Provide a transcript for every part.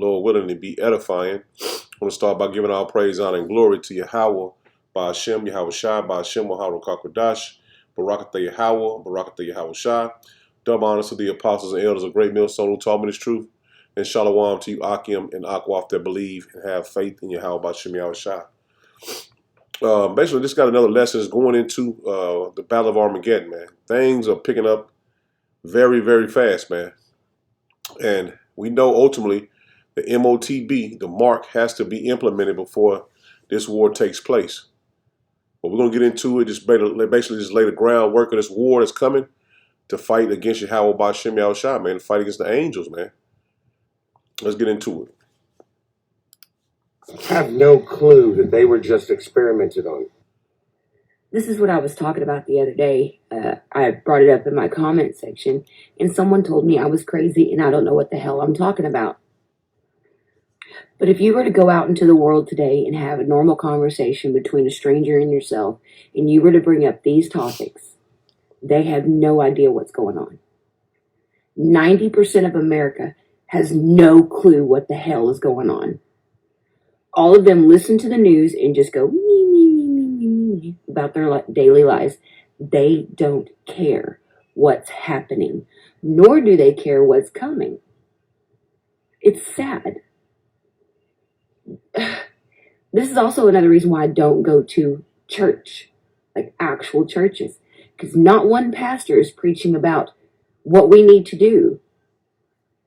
Lord willing, to be edifying. I want to start by giving all praise, honor, and glory to Yahweh, by Hashem, Yahweh Shai, by Hashem, Wahara Kakwadash, Barakatah Yahweh, Barakatah Yahweh Shai. Double honors to the apostles and elders of Great Millstone who taught me this truth. And shalom to you, Akim and Akwaf, that believe and have faith in Yahweh, by Hashem, Yahweh Shai. Basically, this got another lesson is going into the Battle of Armageddon, man. Things are picking up very, very fast, man. And we know ultimately the MOTB, the mark, has to be implemented before this war takes place. But we're going to get into it, just basically just lay the groundwork of this war that's coming to fight against Yahweh by Hashem Yahweh Shai, man, to fight against the angels, man. Let's get into it. I have no clue that they were just experimented on. This is what I was talking about the other day. I brought it up in my comment section, and someone told me I was crazy and I don't know what the hell I'm talking about. But if you were to go out into the world today and have a normal conversation between a stranger and yourself, and you were to bring up these topics, they have no idea what's going on. 90% of America has no clue what the hell is going on. All of them listen to the news and just go about their daily lives. They don't care what's happening, nor do they care what's coming. It's sad. This is also another reason why I don't go to church, like actual churches, because not one pastor is preaching about what we need to do.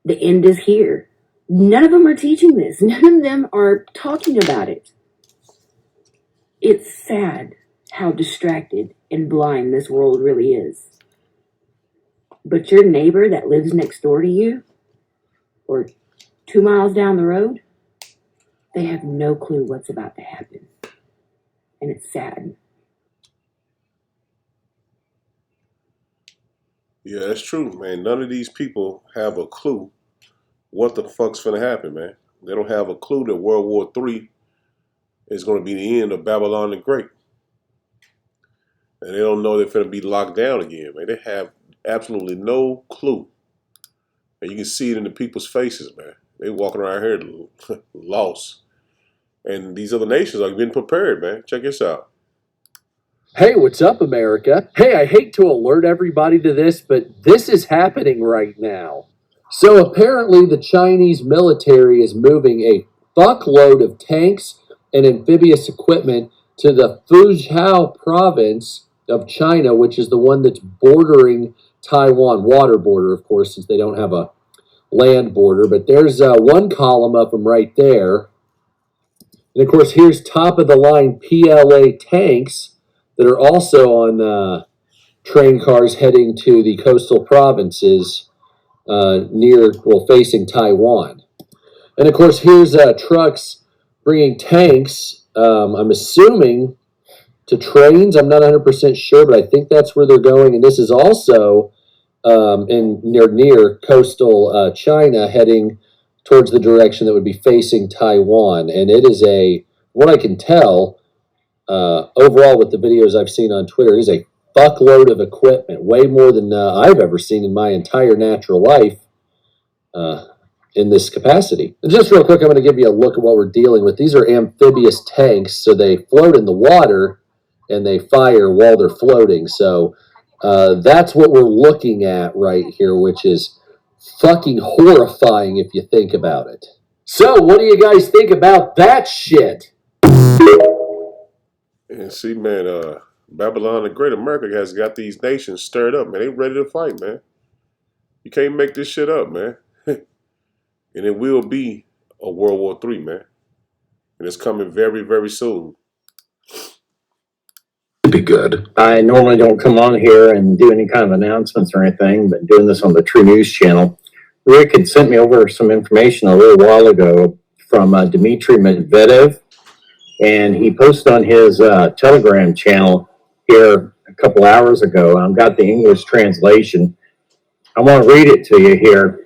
The end is here. None of them are teaching this. None of them are talking about it. It's sad how distracted and blind this world really is. But your neighbor that lives next door to you, or 2 miles down the road, they have no clue what's about to happen. And it's sad. Yeah, that's true, man. None of these people have a clue what the fuck's finna happen, man. They don't have a clue that World War III is going to be the end of Babylon the Great. And they don't know they're finna be locked down again, man. They have absolutely no clue. And you can see it in the people's faces, man. They walking around here lost. And these other nations are getting prepared, man. Check this out. Hey, what's up, America? Hey, I hate to alert everybody to this, but this is happening right now. So apparently the Chinese military is moving a fuckload of tanks and amphibious equipment to the Fuzhou province of China, which is the one that's bordering Taiwan, water border, of course, since they don't have a land border. But there's one column of them right there. And of course, here's top-of-the-line PLA tanks that are also on train cars heading to the coastal provinces facing Taiwan. And of course, here's trucks bringing tanks, I'm assuming, to trains. I'm not 100% sure, but I think that's where they're going. And this is also near coastal China, heading towards the direction that would be facing Taiwan. And it is what I can tell, overall with the videos I've seen on Twitter, it is a fuckload of equipment, way more than I've ever seen in my entire natural life in this capacity. And just real quick, I'm going to give you a look at what we're dealing with. These are amphibious tanks, so they float in the water and they fire while they're floating. So that's what we're looking at right here, which is fucking horrifying if you think about it. So what do you guys think about that shit? And see, man, Babylon the Great, America has got these nations stirred up, man. They ready to fight, man. You can't make this shit up, man. And it will be a World War III, man. And it's coming very, very soon. Be good. I normally don't come on here and do any kind of announcements or anything, but doing this on the True News channel. Rick had sent me over some information a little while ago from Dmitry Medvedev, and he posted on his Telegram channel here a couple hours ago. I've got the English translation. I want to read it to you here.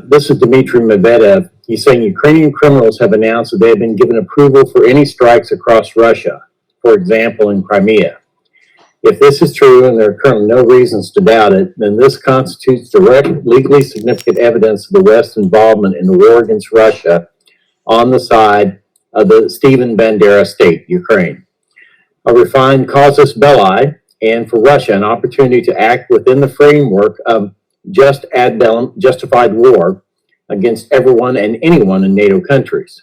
This is Dmitry Medvedev. He's saying Ukrainian criminals have announced that they have been given approval for any strikes across Russia, for example, in Crimea. If this is true, and there are currently no reasons to doubt it, then this constitutes direct, legally significant evidence of the West's involvement in the war against Russia on the side of the Stephen Bandera state, Ukraine. A refined casus belli, and for Russia, an opportunity to act within the framework of just ad bellum, justified war against everyone and anyone in NATO countries.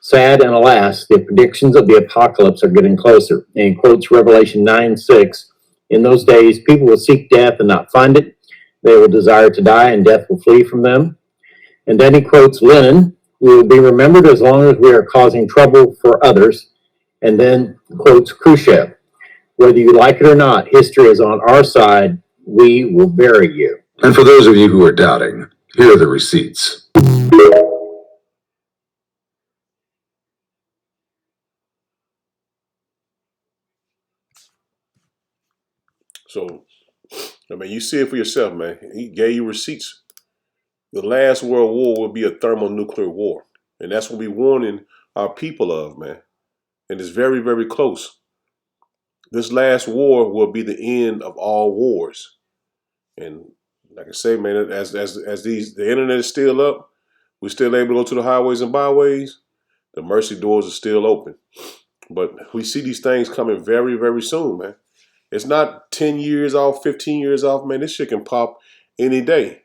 Sad and alas, the predictions of the apocalypse are getting closer. And he quotes Revelation 9:6. In those days, people will seek death and not find it. They will desire to die, and death will flee from them. And then he quotes Lenin, we will be remembered as long as we are causing trouble for others. And then quotes Khrushchev, whether you like it or not, history is on our side. We will bury you. And for those of you who are doubting, here are the receipts. So, I mean, you see it for yourself, man. He gave you receipts. The last world war will be a thermonuclear war. And that's what we're warning our people of, man. And it's very, very close. This last war will be the end of all wars. And like I say, man, as the internet is still up, we're still able to go to the highways and byways, the mercy doors are still open. But we see these things coming very, very soon, man. It's not 10 years off, 15 years off, man. This shit can pop any day.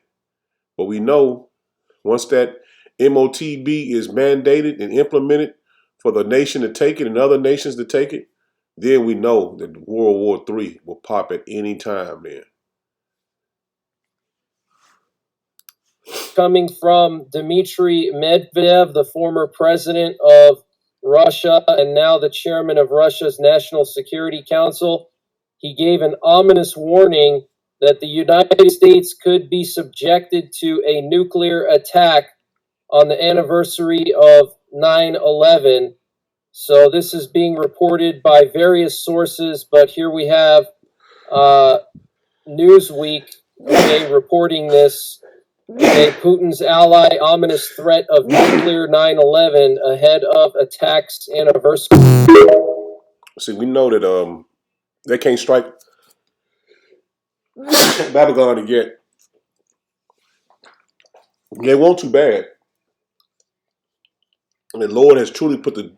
But we know once that MOTB is mandated and implemented for the nation to take it and other nations to take it, then we know that World War III will pop at any time, man. Coming from Dmitry Medvedev, the former president of Russia and now the chairman of Russia's National Security Council. He gave an ominous warning that the United States could be subjected to a nuclear attack on the anniversary of 9/11. So this is being reported by various sources, but here we have Newsweek today reporting this. Putin's ally, ominous threat of nuclear 9/11 ahead of attacks anniversary. See, we know that they can't strike Babylon again. They won't too bad. And the Lord has truly put that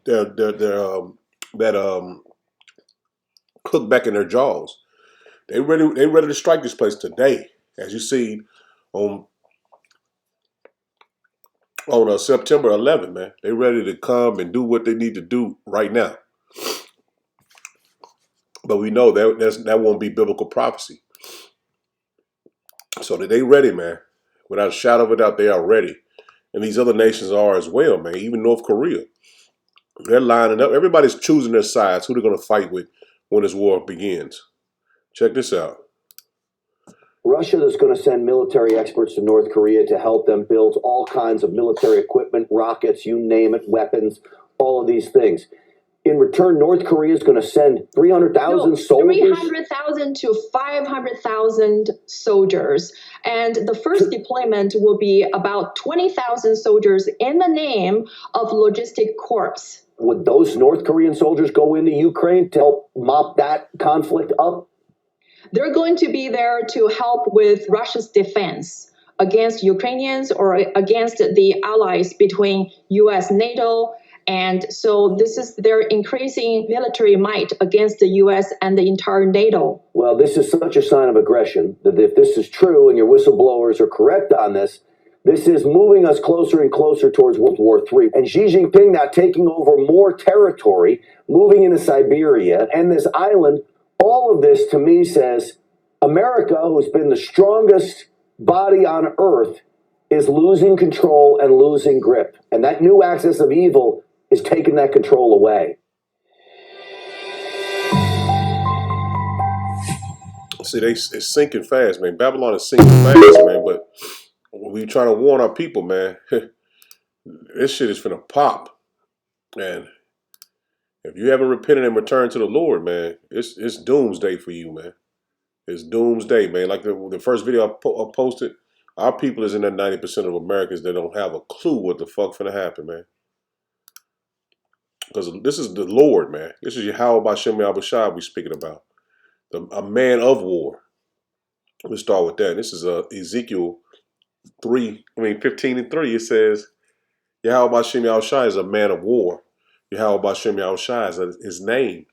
hook back in their jaws. They ready to strike this place today, as you see on September 11th, man. They ready to come and do what they need to do right now. But we know that won't be biblical prophecy. So that they ready, man. Without a shadow of a doubt, they are ready. And these other nations are as well, man. Even North Korea. They're lining up. Everybody's choosing their sides, who they're going to fight with when this war begins. Check this out. Russia is going to send military experts to North Korea to help them build all kinds of military equipment, rockets, you name it, weapons, all of these things. In return, North Korea is going to send 300,000 soldiers? 300,000 to 500,000 soldiers. And the first deployment will be about 20,000 soldiers in the name of Logistic Corps. Would those North Korean soldiers go into Ukraine to help mop that conflict up? They're going to be there to help with Russia's defense against Ukrainians or against the allies between U.S., NATO. And so this is their increasing military might against the U.S. and the entire NATO. Well, this is such a sign of aggression that if this is true and your whistleblowers are correct on this, this is moving us closer and closer towards World War III. And Xi Jinping now taking over more territory, moving into Siberia and this island. All of this, to me, says America, who's been the strongest body on earth, is losing control and losing grip. And that new axis of evil is taking that control away. See, it's sinking fast, man. Babylon is sinking fast, man. But we trying to warn our people, man. This shit is finna pop. And if you haven't repented and returned to the Lord, man, it's doomsday for you, man. It's doomsday, man. Like the first video I posted, our people is in that 90% of Americans that don't have a clue what the fuck finna happen, man. Because this is the Lord, man. This is Yahweh Bashem Yahushua we speaking about. a man of war. Let's start with that. This is Ezekiel 15:3. It says, Yahweh Bashem Yahushai is a man of war. Yahweh Bashem Yahushai is his name.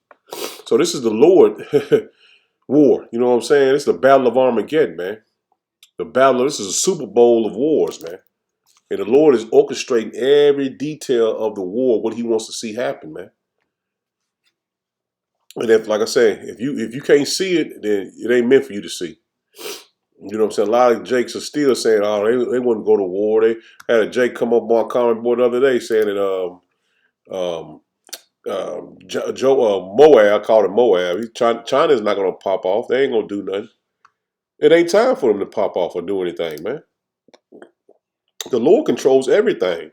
So this is the Lord war. You know what I'm saying? It's the Battle of Armageddon, man. This is a Super Bowl of wars, man. And the Lord is orchestrating every detail of the war, what he wants to see happen, man. And if, like I say, if you can't see it, then it ain't meant for you to see. You know what I'm saying? A lot of Jakes are still saying, oh, they wouldn't go to war. They had a Jake come up on comment board the other day saying that Moab, I called it Moab. China's not going to pop off. They ain't going to do nothing. It ain't time for them to pop off or do anything, man. The Lord controls everything.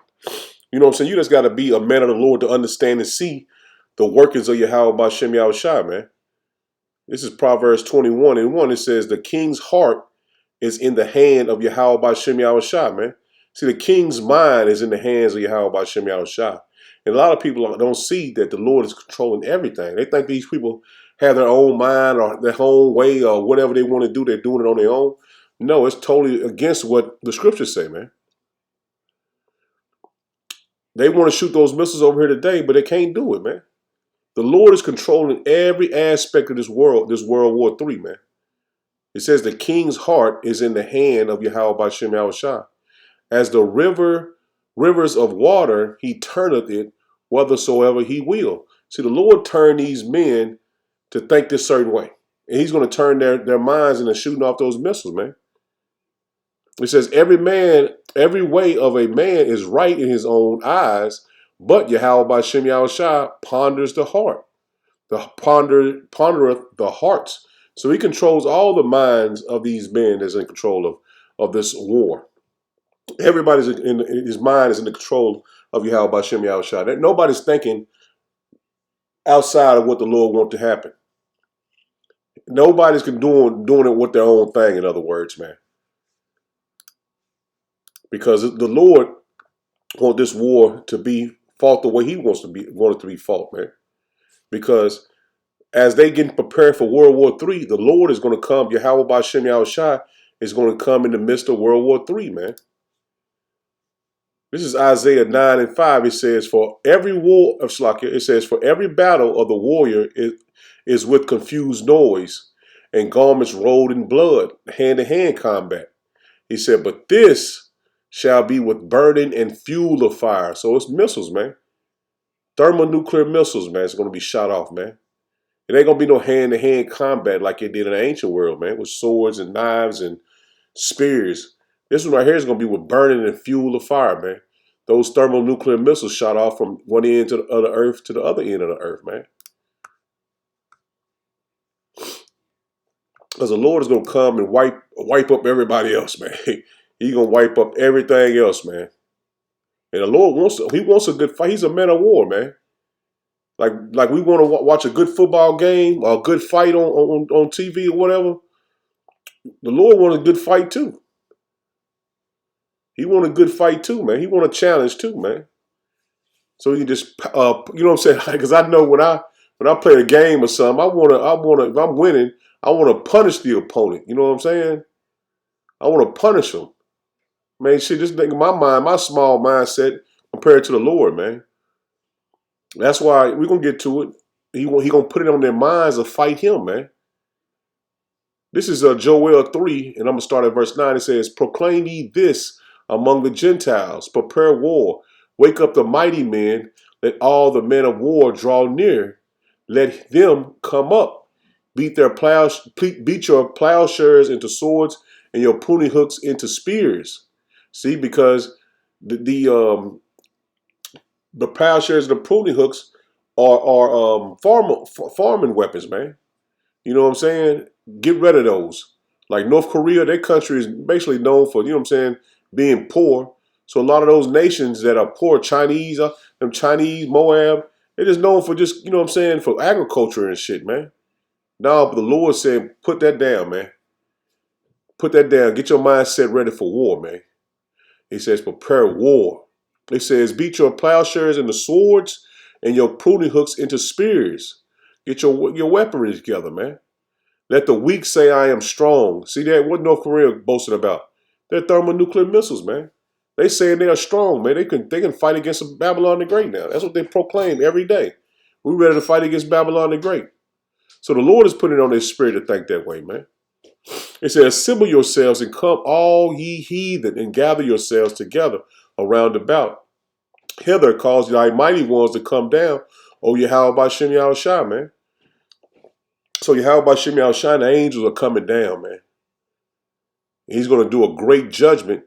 You know what I'm saying? You just got to be a man of the Lord to understand and see the workings of Yahweh Bashem Yahushai, man. This is Proverbs 21:1. It says, the king's heart is in the hand of Yahweh Bashem Yahushai, man. See, the king's mind is in the hands of Yahweh Bashem Yahushai. And a lot of people don't see that the Lord is controlling everything. They think these people have their own mind or their own way or whatever they want to do. They're doing it on their own. No, it's totally against what the scriptures say, man. They want to shoot those missiles over here today, but they can't do it, man. The Lord is controlling every aspect of this World War III, man. It says the king's heart is in the hand of Yahweh Bashem Yahushai. As the rivers of water, he turneth it whithersoever he will. See, the Lord turned these men to think this certain way. And he's going to turn their minds into shooting off those missiles, man. It says every way of a man is right in his own eyes, but Yahweh Bashem Yahushai ponders the heart. Pondereth the hearts. So he controls all the minds of these men that's in control of this war. Everybody's his mind is in the control of Yahweh Bashem Yahushai. Nobody's thinking outside of what the Lord wants to happen. Nobody's doing it with their own thing, in other words, man. Because the Lord wants this war to be fought the way he want it to be fought, man. Because as they get prepared for World War III, the Lord is going to come. Yahweh Bashem Yahushai is going to come in the midst of World War III, man. This is Isaiah 9:5. It says, for every war of Slakia, it says, for every battle of the warrior is with confused noise and garments rolled in blood, hand-to-hand combat. He said, but this shall be with burning and fuel of fire. So it's missiles, man. Thermonuclear missiles, man. It's going to be shot off, man. It ain't going to be no hand-to-hand combat like it did in the ancient world, man, with swords and knives and spears. This one right here is going to be with burning and fuel of fire, man. Those thermonuclear missiles shot off from one end of the earth to the other end of the earth, man. Because the Lord is going to come and wipe up everybody else, man. He's going to wipe up everything else, man. And the Lord wants a good fight. He's a man of war, man. Like we want to watch a good football game or a good fight on TV or whatever. The Lord wants a good fight too. He want a good fight too, man. He want a challenge too, man. So he just, you know what I'm saying? Because I know when I play a game or something, I want to. If I'm winning, I want to punish the opponent. You know what I'm saying? I want to punish them. Man, shit, just think of my small mindset compared to the Lord, man. That's why we're gonna get to it. He gonna put it on their minds to fight him, man. This is Joel 3, and I'm gonna start at verse 9. It says, proclaim ye this among the Gentiles, prepare war, wake up the mighty men, let all the men of war draw near, let them come up, beat your plowshares into swords and your pruning hooks into spears. See, because the plowshares and the pruning hooks are farming weapons, man. You know what I'm saying? Get rid of those. Like North Korea, their country is basically known for, you know what I'm saying, being poor. So a lot of those nations that are poor, Chinese, them Chinese, Moab, they're just known for just, you know what I'm saying, for agriculture and shit, man. No, but the Lord said, put that down, man. Put that down. Get your mindset ready for war, man. He says, prepare war. He says, beat your plowshares into swords and your pruning hooks into spears. Get your weaponry together, man. Let the weak say I am strong. See that? What North Korea boasting about? They're thermonuclear missiles, man. They saying they are strong, man. They can fight against Babylon the Great now. That's what they proclaim every day. We're ready to fight against Babylon the Great. So the Lord is putting it on their spirit to think that way, man. It says, assemble yourselves and come all ye heathen and gather yourselves together around about. Hither cause thy mighty ones to come down, O Yahweh Bashem Yahushua, man. So Yahweh Bashem Yahushua, the angels are coming down, man. He's going to do a great judgment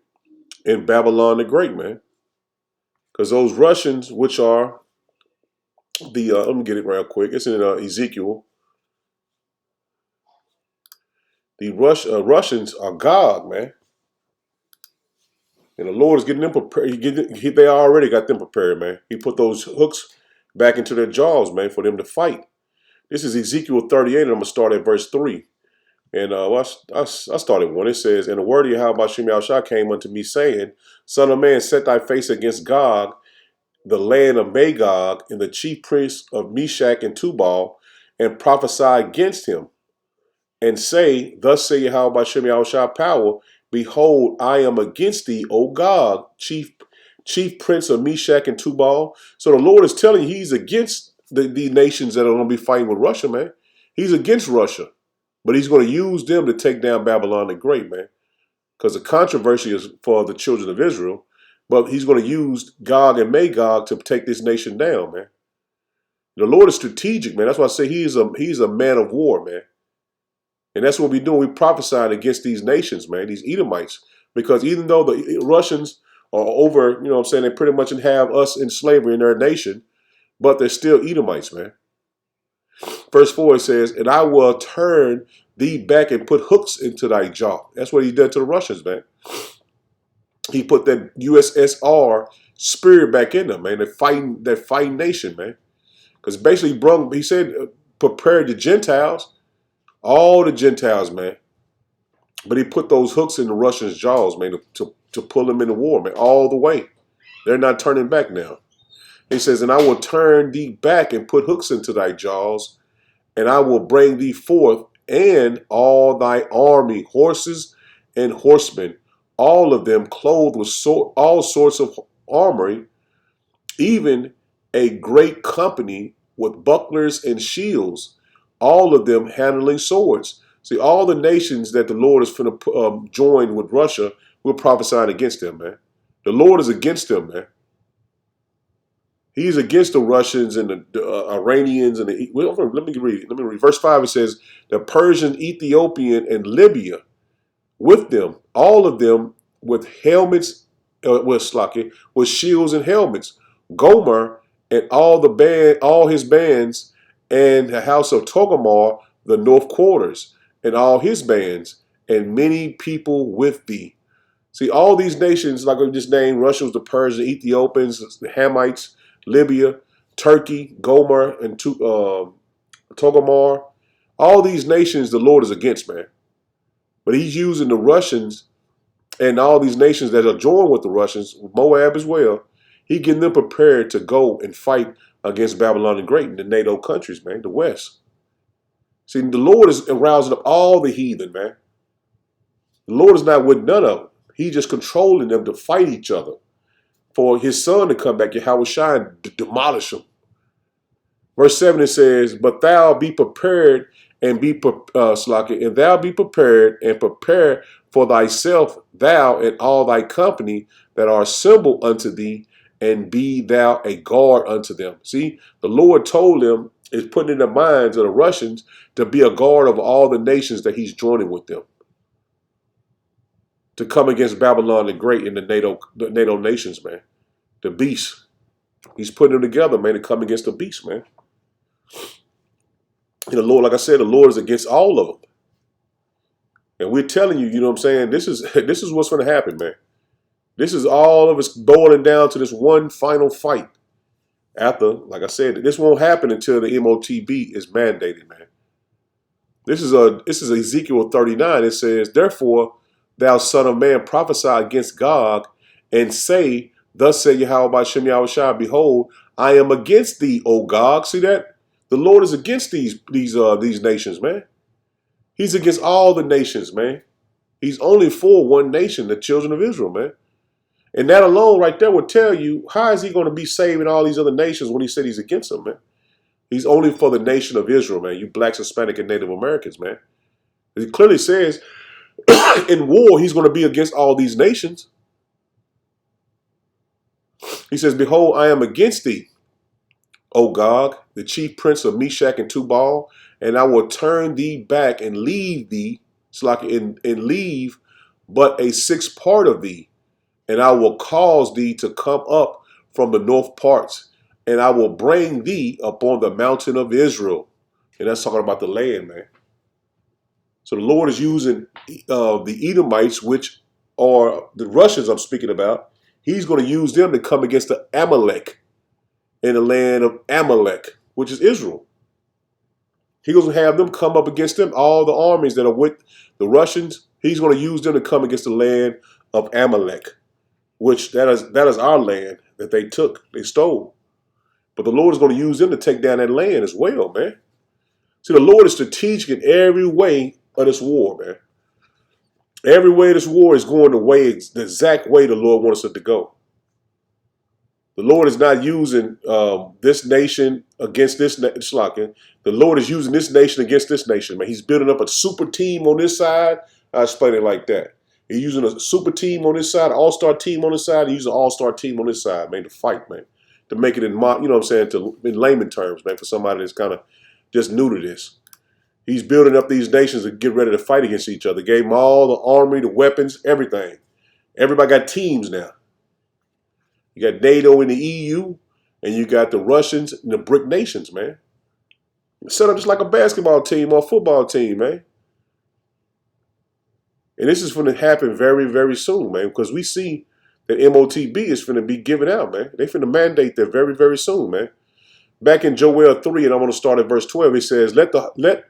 in Babylon the Great, man. Because those Russians, which are the, let me get it real quick. It's in Ezekiel. The Russians are God, man. And the Lord is getting them prepared. They already got them prepared, man. He put those hooks back into their jaws, man, for them to fight. This is Ezekiel 38, and I'm going to start at verse 3. And I started one. It says, and the word of Yahweh Bashem Yahushua came unto me, saying, Son of man, set thy face against Gog, the land of Magog, and the chief prince of Meshach and Tubal, and prophesy against him, and say, Thus say Yahweh Bashem Yahushua power, behold, I am against thee, O Gog, chief prince of Meshach and Tubal. So the Lord is telling you he's against the nations that are going to be fighting with Russia, man. He's against Russia. But he's going to use them to take down Babylon the Great, man. Because the controversy is for the children of Israel. But he's going to use Gog and Magog to take this nation down, man. The Lord is strategic, man. That's why I say he's a man of war, man. And that's what we're doing. We're prophesying against these nations, man, these Edomites. Because even though the Russians are over, you know what I'm saying, they pretty much have us in slavery in their nation, but they're still Edomites, man. Verse 4, it says, and I will turn thee back and put hooks into thy jaw. That's what he did to the Russians, man. He put that USSR spirit back in them, man. That fighting nation, man. Because basically, he said, prepare the Gentiles, all the Gentiles, man. But he put those hooks in the Russians' jaws, man, to pull them into war, man, all the way. They're not turning back now. He says, and I will turn thee back and put hooks into thy jaws, and I will bring thee forth and all thy army, horses and horsemen, all of them clothed with all sorts of armory, even a great company with bucklers and shields, all of them handling swords. See, all the nations that the Lord is going to join with Russia, we're prophesying against them, man. The Lord is against them, man. He's against the Russians and the Iranians and let me read. Verse 5, it says, the Persian, Ethiopian, and Libya with them, all of them with helmets, with shields and helmets. Gomer and all his bands, and the house of Togarmah, the north quarters, and all his bands, and many people with thee. See, all these nations, like I just named, Russia was the Persian, Ethiopians, the Hamites, Libya, Turkey, Gomer, and Togarmah. All these nations the Lord is against, man. But he's using the Russians and all these nations that are joined with the Russians, Moab as well. He's getting them prepared to go and fight against Babylon the Great and the NATO countries, man, the West. See, the Lord is arousing up all the heathen, man. The Lord is not with none of them. He's just controlling them to fight each other. For his son to come back, Yahweh shine, to demolish them. Verse 7, it says, but thou be prepared and thou be prepared and prepare for thyself, thou and all thy company that are assembled unto thee, and be thou a guard unto them. See, the Lord told them, is putting in the minds of the Russians to be a guard of all the nations that he's joining with them, to come against Babylon the Great and the NATO nations, man. The beast. He's putting them together, man, to come against the beast, man. And the Lord, like I said, the Lord is against all of them. And we're telling you, you know what I'm saying? This is what's going to happen, man. This is all of us boiling down to this one final fight. After, like I said, this won't happen until the MOTB is mandated, man. This is Ezekiel 39. It says, therefore, thou son of man, prophesy against Gog, and say, thus say Yahweh Bashem Yahushua, behold, I am against thee, O Gog. See that? The Lord is against these nations, man. He's against all the nations, man. He's only for one nation, the children of Israel, man. And that alone right there would tell you, how is he going to be saving all these other nations when he said he's against them, man? He's only for the nation of Israel, man. You blacks, Hispanic, and Native Americans, man. It clearly says in war, he's going to be against all these nations. He says, behold, I am against thee, O Gog, the chief prince of Meshach and Tubal, and I will turn thee back and leave thee, and leave but a sixth part of thee, and I will cause thee to come up from the north parts, and I will bring thee upon the mountain of Israel. And that's talking about the land, man. So the Lord is using the Edomites, which are the Russians I'm speaking about. He's going to use them to come against the Amalek in the land of Amalek, which is Israel. He's going to have them come up against them, all the armies that are with the Russians. He's going to use them to come against the land of Amalek, which that is our land that they took, they stole. But the Lord is going to use them to take down that land as well, man. See, the Lord is strategic in every way of this war, man. Every way this war is going the exact way the Lord wants it to go. The Lord is not using this nation against this nation. The Lord is using this nation against this nation, man. He's building up a super team on this side. I explain it like that. He's using a super team on this side, an all-star team on this side. He's using an all-star team on this side, man, to fight, man. To make it in, you know what I'm saying, in layman terms, man, for somebody that's kind of just new to this. He's building up these nations to get ready to fight against each other. Gave them all the armory, the weapons, everything. Everybody got teams now. You got NATO in the EU, and you got the Russians and the BRIC nations, man. Set up just like a basketball team or a football team, man. And this is going to happen very, very soon, man, because we see that MOTB is going to be given out, man. They're going to mandate that very, very soon, man. Back in Joel 3, and I'm going to start at verse 12, it says, let the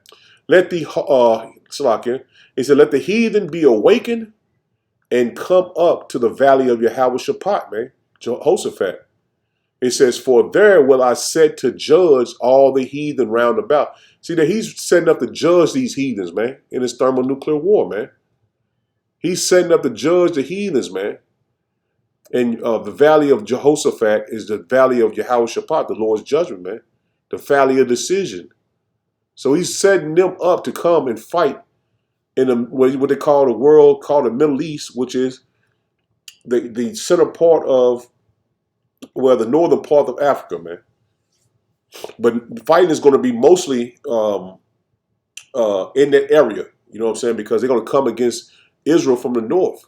heathen be awakened and come up to the valley of Jehoshaphat, man, Jehoshaphat. It says, for there will I set to judge all the heathen round about. See that he's setting up to judge these heathens, man, in this thermonuclear war, man. He's setting up to judge the heathens, man. And the valley of Jehoshaphat is the valley of Jehoshaphat, the Lord's judgment, man. The valley of decision. So he's setting them up to come and fight in what they call the world, called the Middle East, which is the center part of, well, the northern part of Africa, man. But fighting is going to be mostly in that area, you know what I'm saying? Because they're going to come against Israel from the north.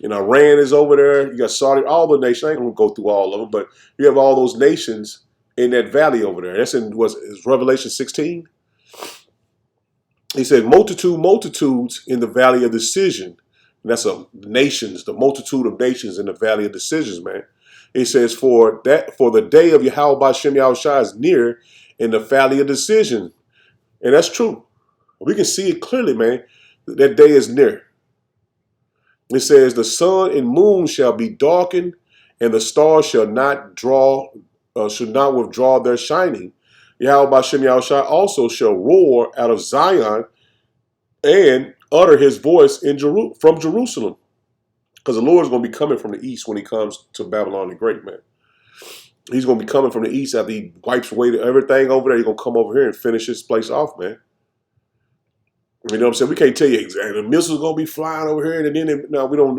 And Iran is over there. You got Saudi, all the nations. I ain't going to go through all of them, but you have all those nations in that valley over there. That's in Revelation 16. He said, multitudes in the valley of decision. And that's nations, the multitude of nations in the valley of decisions, man. It says, for the day of Yahweh B'Shem Yahushua is near in the valley of decision. And that's true. We can see it clearly, man. That day is near. It says, the sun and moon shall be darkened, and the stars shall not withdraw their shining. Yahweh B'Shem Yahushua also shall roar out of Zion and utter his voice from Jerusalem. Because the Lord is going to be coming from the east when he comes to Babylon the Great, man. He's going to be coming from the east after he wipes away everything over there. He's going to come over here and finish this place off, man. You know what I'm saying? We can't tell you exactly. The missiles going to be flying over here, and then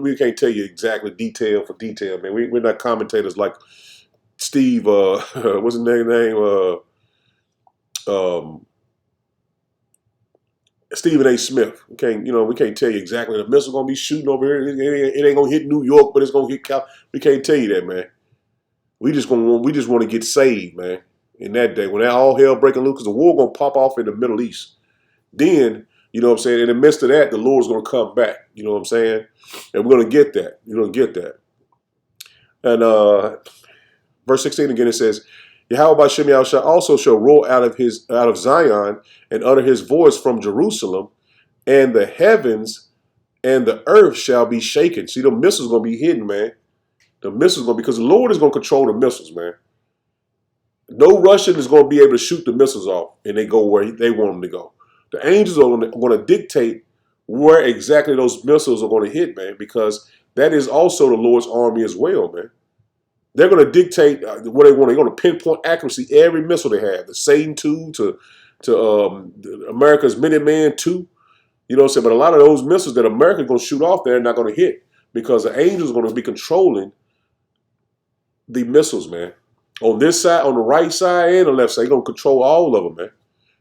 we can't tell you exactly detail for detail, man. We're not commentators like Steve. What's his name? Stephen A. Smith. We can't tell you exactly. The missile going to be shooting over here. It ain't going to hit New York, but it's going to hit Cal. We can't tell you that, man. We just want to get saved, man. In that day, when that all hell breaking loose, because the war going to pop off in the Middle East. Then, you know what I'm saying, in the midst of that, the Lord's going to come back. You know what I'm saying? And we're going to get that. You're going to get that. And verse 16 again, it says, Yahweh B'Shem Yahushua also shall roar out of Zion and utter his voice from Jerusalem, and the heavens and the earth shall be shaken. See, the missiles going to be hidden, man. The missiles going to be, because the Lord is going to control the missiles, man. No Russian is going to be able to shoot the missiles off and they go where they want them to go. The angels are going to dictate where exactly those missiles are going to hit, man, because that is also the Lord's army as well, man. They're going to dictate what they want. They're going to pinpoint accuracy every missile they have. The Satan 2 to America's Minuteman 2. You know what I'm saying? But a lot of those missiles that America's going to shoot off there are not going to hit because the angels are going to be controlling the missiles, man. On this side, on the right side and the left side, they're going to control all of them, man.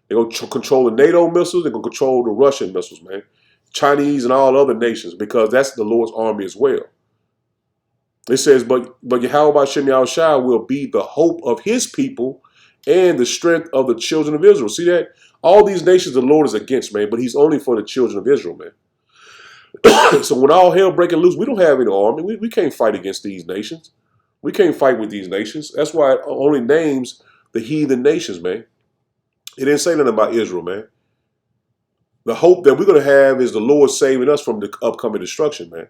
They're going to control the NATO missiles. They're going to control the Russian missiles, man. Chinese and all other nations, because that's the Lord's army as well. It says, but Yahweh Shem Shai will be the hope of his people and the strength of the children of Israel. See that? All these nations the Lord is against, man, but he's only for the children of Israel, man. So when all hell breaking loose, we don't have any army. We can't fight against these nations. We can't fight with these nations. That's why it only names the heathen nations, man. It didn't say nothing about Israel, man. The hope that we're going to have is the Lord saving us from the upcoming destruction, man.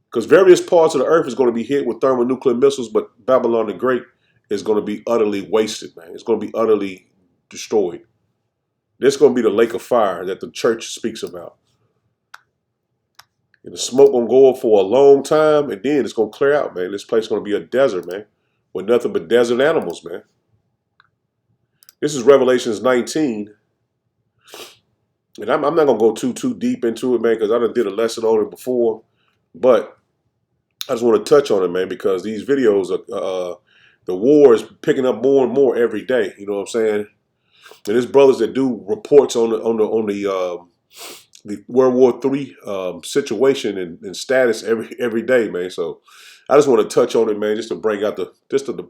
Because various parts of the earth is going to be hit with thermonuclear missiles, but Babylon the Great is going to be utterly wasted, man. It's going to be utterly destroyed. This is going to be the lake of fire that the church speaks about. And the smoke going to go up for a long time, and then it's going to clear out, man. This place is going to be a desert, man, with nothing but desert animals, man. This is Revelations 19. And I'm not going to go too deep into it, man, because I done did a lesson on it before. But I just want to touch on it, man, because these videos, the war is picking up more and more every day. You know what I'm saying? And there's brothers that do reports on the World War III situation and status every day, man. So I just want to touch on it, man, just to bring out the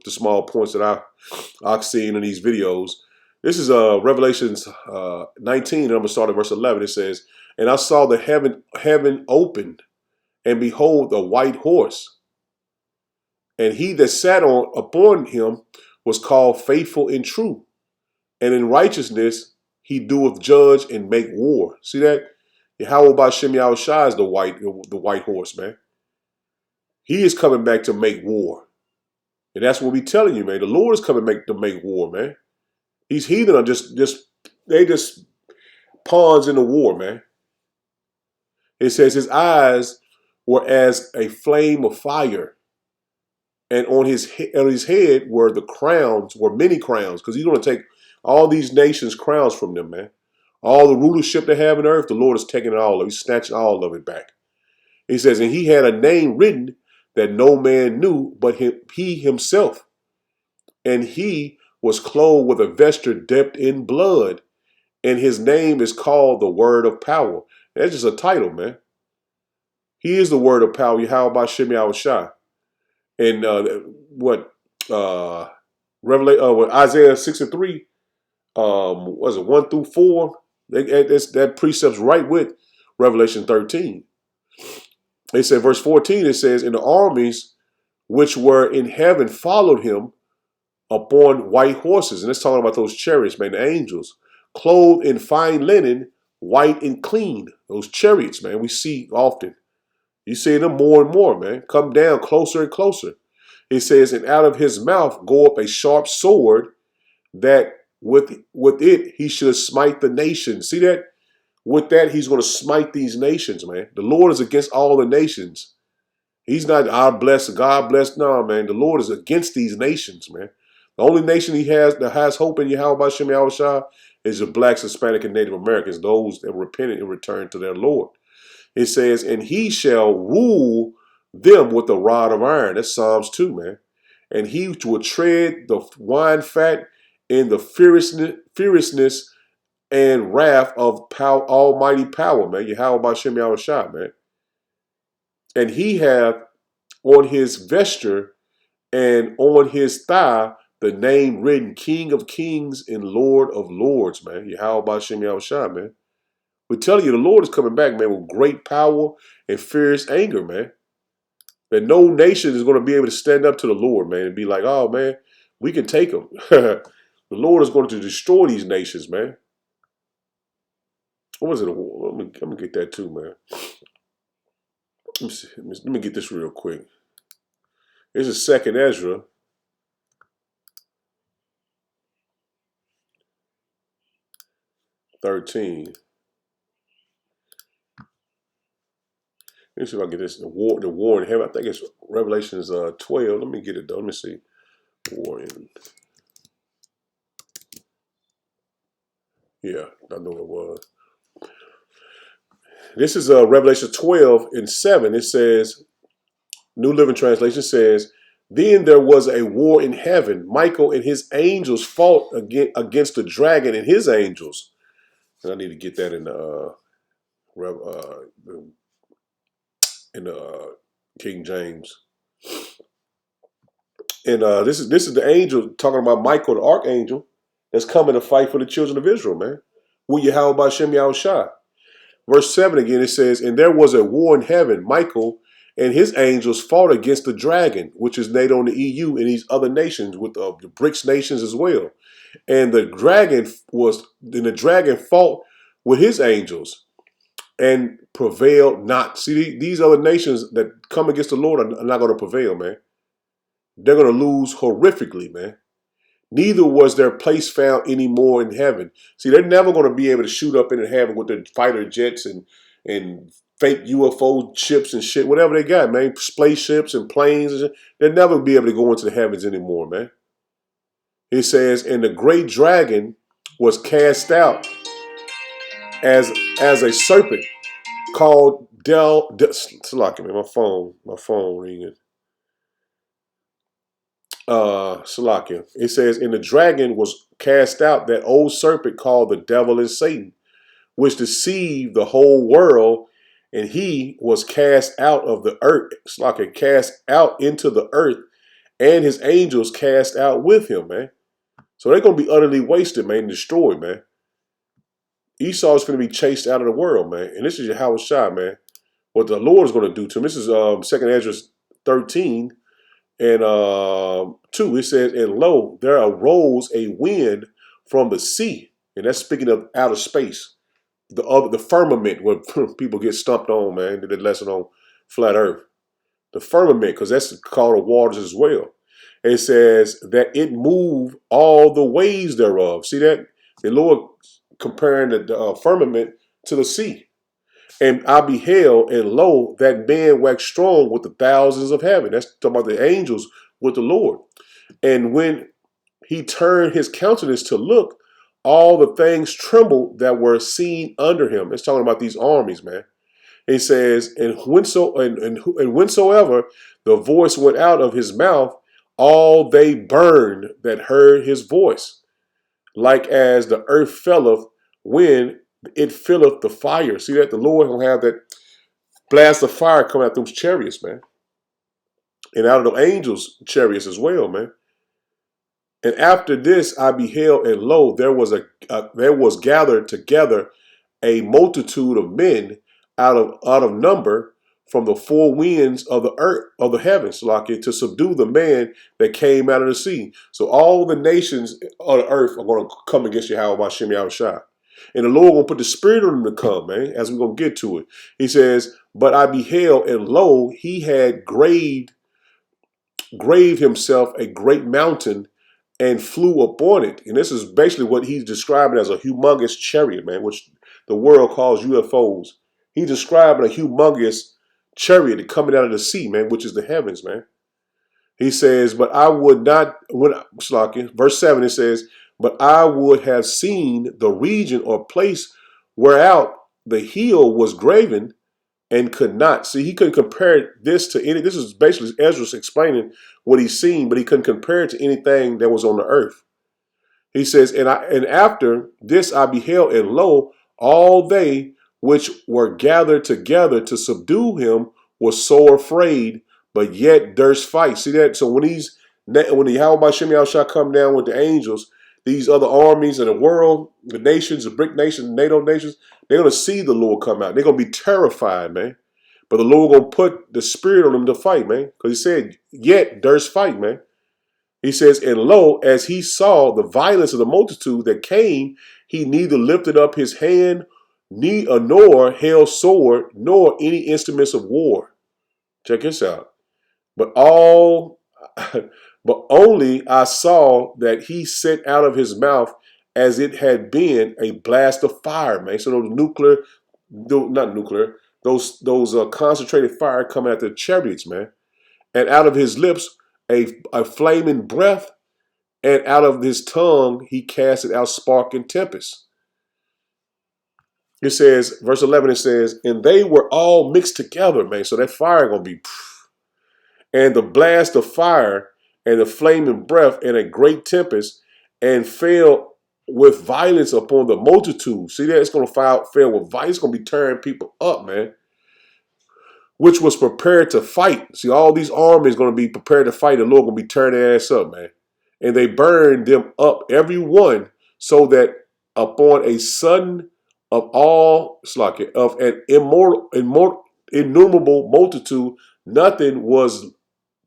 small points that I've seen in these videos. This is Revelations 19, and I'm going to start at verse 11. It says, "And I saw the heaven opened, and behold, a white horse. And he that sat upon him was called Faithful and True. And in righteousness he doeth judge and make war." See that? Yahweh B'Shem Yahushua is the white horse, man. He is coming back to make war. And that's what we telling you, man. The Lord is coming to make war, man. These heathen are just pawns in the war, man. It says his eyes were as a flame of fire, and on his head were many crowns, because he's going to take all these nations' crowns from them, man. All the rulership they have in earth, the Lord is taking it all of it. He's snatching all of it back. He says, and he had a name written that no man knew but he himself. And he was clothed with a vesture dipped in blood, and his name is called the Word of Power. That's just a title, man. He is the Word of Power, Yahweh B'Shem Yahushua. And Isaiah 6:3, was it 1 through 4? That precept's right with Revelation 13. They said, verse 14, it says, "And the armies which were in heaven followed him upon white horses." And it's talking about those chariots, man, the angels, clothed in fine linen, white and clean. Those chariots, man, we see often. You see them more and more, man. Come down closer and closer. It says, "And out of his mouth go up a sharp sword, that with it he should smite the nations." See that? With that, he's going to smite these nations, man. The Lord is against all the nations. He's not God bless. No, man. The Lord is against these nations, man. The only nation that has hope in Yahweh B'Shem Yahushua is the blacks, Hispanic, and Native Americans, those that repented and returned to their Lord. It says, "And he shall rule them with a rod of iron." That's Psalms 2, man. "And he will tread the wine fat in the fierceness and wrath of almighty power," man. Yahweh B'Shem Yahushua, man. "And he hath on his vesture and on his thigh the name written, King of Kings and Lord of Lords," man. Yahweh B'Shem Yahushua, man. We're telling you, the Lord is coming back, man, with great power and fierce anger, man. That no nation is going to be able to stand up to the Lord, man, and be like, "Oh, man, we can take them." The Lord is going to destroy these nations, man. What was it? Let me get that too, man. Let me get this real quick. This is 2nd Ezra. 13. Let me see if I can get this. The war in heaven. I think it's Revelations 12. Let me get it though. Let me see. War in. Yeah, I know it was. This is Revelation 12 and 7. It says, New Living Translation says, then there was a war in heaven. Michael and his angels fought against the dragon and his angels. And I need to get that in the King James. And this is the angel talking about Michael, the archangel, that's coming to fight for the children of Israel, man. With Yahweh B'Shem Yahushua. Verse 7 again, it says, and there was a war in heaven. Michael and his angels fought against the dragon, which is NATO and the EU and these other nations, with the BRICS nations as well. And the dragon fought with his angels and prevailed not. See, these other nations that come against the Lord are not going to prevail, man. They're going to lose horrifically, man. Neither was their place found anymore in heaven. See, they're never going to be able to shoot up into heaven with their fighter jets and fake UFO ships and shit, whatever they got, man. Spaceships and planes. And shit. They'll never be able to go into the heavens anymore, man. It says, and the great dragon was cast out as a serpent called Salakia, man, my phone ringing. Salakia. It says, and the dragon was cast out, that old serpent called the devil and Satan, which deceived the whole world, and he was cast out of the earth. Salakia, cast out into the earth, and his angels cast out with him, man. So they're going to be utterly wasted, man, destroyed, man. Esau is going to be chased out of the world, man. And this is Yahweh Shai, man. What the Lord is going to do to him. This is 2 Ezra 13 and 2. It says, and lo, there arose a wind from the sea. And that's speaking of outer space. The firmament where people get stumped on, man. They did a lesson on flat earth. The firmament, because that's called the waters as well. It says that it moved all the waves thereof. See that? The Lord comparing the firmament to the sea. And I beheld, and lo, that man waxed strong with the thousands of heaven. That's talking about the angels with the Lord. And when he turned his countenance to look, all the things trembled that were seen under him. It's talking about these armies, man. He says, and whensoever the voice went out of his mouth, all they burned that heard his voice, like as the earth filleth when it filleth the fire. See that? The Lord will have that blast of fire coming out those chariots, man. And out of the angels' chariots as well, man. And after this I beheld, and lo, there was gathered together a multitude of men out of number from the four winds of the earth, of the heavens, like it, to subdue the man that came out of the sea. So all the nations of the earth are going to come against Yahweh B'Shem Yahushua. And the Lord will put the spirit on them to come, man, as we're going to get to it. He says, but I beheld, and lo, he had graved himself a great mountain and flew upon it. And this is basically what he's describing as a humongous chariot, man, which the world calls UFOs. He's describing a humongous chariot coming out of the sea, man, which is the heavens, man. He says, but I would not, verse 7, it says, but I would have seen the region or place whereout the heel was graven and could not. See, he couldn't compare this to any, this is basically Ezra's explaining what he's seen, but he couldn't compare it to anything that was on the earth. He says, and after this I beheld, and lo, all they which were gathered together to subdue him were sore afraid, but yet durst fight. See that? So when the Yahweh B'Shem Yahushua come down with the angels, these other armies of the world, the nations, the BRIC nations, NATO nations, they're going to see the Lord come out. They're going to be terrified, man. But the Lord going to put the spirit on them to fight, man. Because he said, yet durst fight, man. He says, and lo, as he saw the violence of the multitude that came, he neither lifted up his hand, nor held sword, nor any instruments of war. Check this out. But only I saw that he sent out of his mouth as it had been a blast of fire, man. So those concentrated fire coming out the chariots, man. And out of his lips a flaming breath, and out of his tongue he casted out spark and tempest. It says, verse 11, it says, and they were all mixed together, man. So that fire gonna be, and the blast of fire and the flaming breath and a great tempest, and fell with violence upon the multitude. See that? It's gonna fail with violence. It's gonna be tearing people up, man. Which was prepared to fight. See, all these armies going to be prepared to fight. The Lord going to be tearing their ass up, man. And they burned them up, every one, so that upon a sudden of all, of an innumerable multitude, nothing was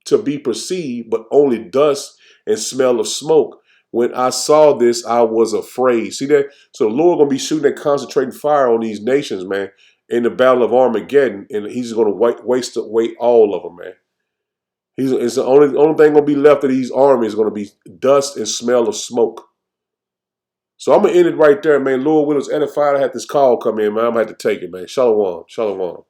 to be perceived, but only dust and smell of smoke. When I saw this, I was afraid. See that? So the Lord going to be shooting that concentrating fire on these nations, man, in the battle of Armageddon, and he's going to waste away all of them, man. It's the only thing going to be left of these armies is going to be dust and smell of smoke. So I'm going to end it right there, man. Lord willing, edified. I had this call come in, man. I'm going to have to take it, man. Shalom. Shalom.